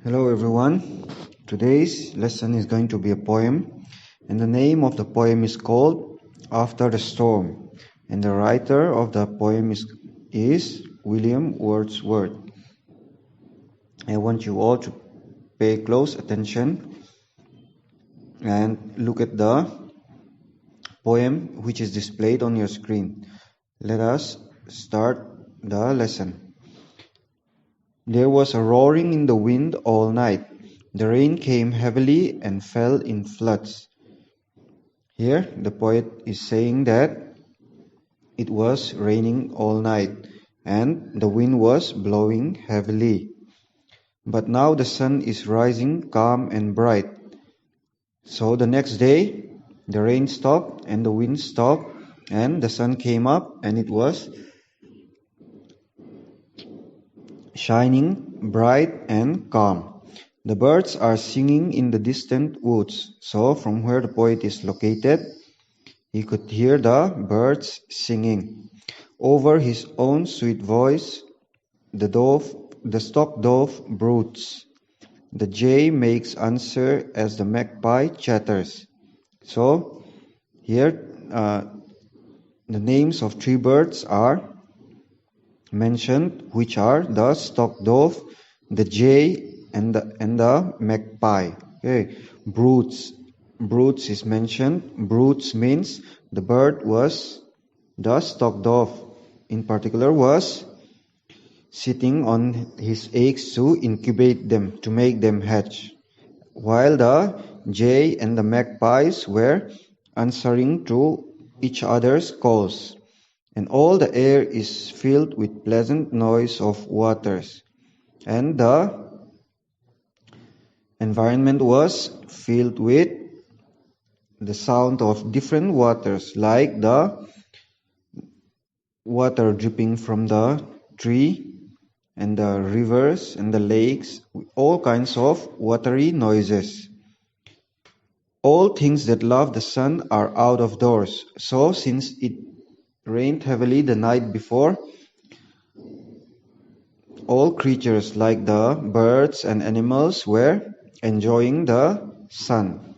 Hello everyone. Today's lesson is going to be a poem, and the name of the poem is called After the Storm, and the writer of the poem is William Wordsworth. I want you all to pay close attention and look at the poem which is displayed on your screen. Let us start the lesson. There was a roaring in the wind all night. The rain came heavily and fell in floods. Here, the poet is saying that it was raining all night and the wind was blowing heavily. But now the sun is rising calm and bright. So the next day, the rain stopped and the wind stopped and the sun came up and it was shining bright and calm. The birds are singing in the distant woods. So from where the poet is located, he could hear the birds singing. Over his own sweet voice, the stock dove broods. The jay makes answer as the magpie chatters. So here the names of three birds are mentioned, which are the stock dove, the jay, and the magpie. Okay, broods is mentioned. Broods means the stock dove in particular was sitting on his eggs to incubate them, to make them hatch, while the jay and the magpies were answering to each other's calls. And all the air is filled with pleasant noise of waters, and the environment was filled with the sound of different waters, like the water dripping from the tree and the rivers and the lakes, all kinds of watery noises. All things that love the sun are out of doors. So since it rained heavily the night before, all creatures like the birds and animals were enjoying the sun.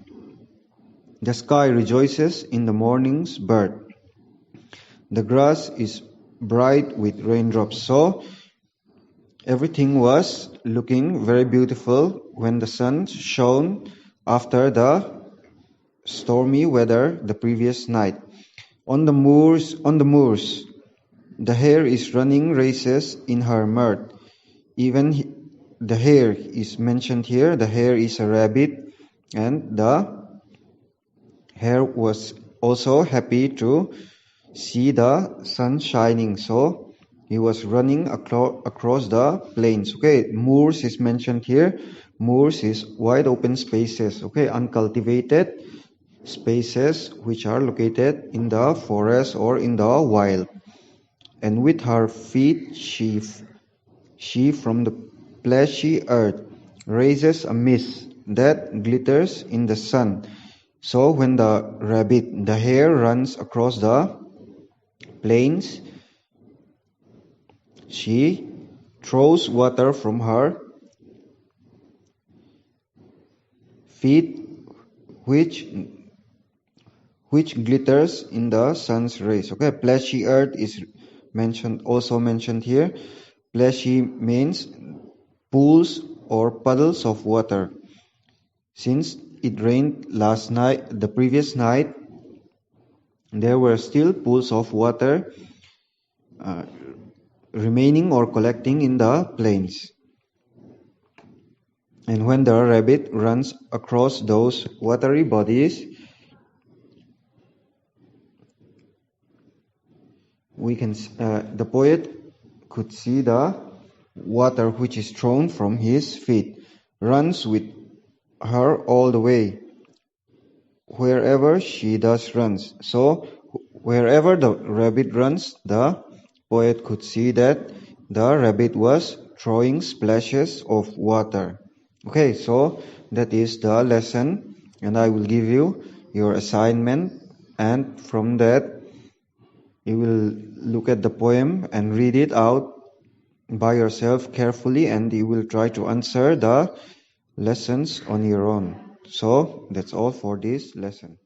The sky rejoices in the morning's bird. The grass is bright with raindrops. So everything was looking very beautiful when the sun shone after the stormy weather the previous night. On the moors, the hare is running races in her mirth. Even the hare is mentioned here. The hare is a rabbit, and the hare was also happy to see the sun shining. So he was running across the plains. Okay, moors is mentioned here. Moors is wide open spaces. Okay, uncultivated spaces which are located in the forest or in the wild. And with her feet she from the fleshy earth raises a mist that glitters in the sun. So when the hare runs across the plains, she throws water from her feet, which glitters in the sun's rays. Okay, fleshy earth is also mentioned here. Fleshy means pools or puddles of water. Since it rained the previous night, there were still pools of water remaining or collecting in the plains. And when the rabbit runs across those watery bodies, the poet could see the water which is thrown from his feet runs with her all the way, wherever she does runs. So wherever the rabbit runs, the poet could see that the rabbit was throwing splashes of water. Okay, so that is the lesson, and I will give you your assignment, and from that you will look at the poem and read it out by yourself carefully and you will try to answer the lessons on your own. So that's all for this lesson.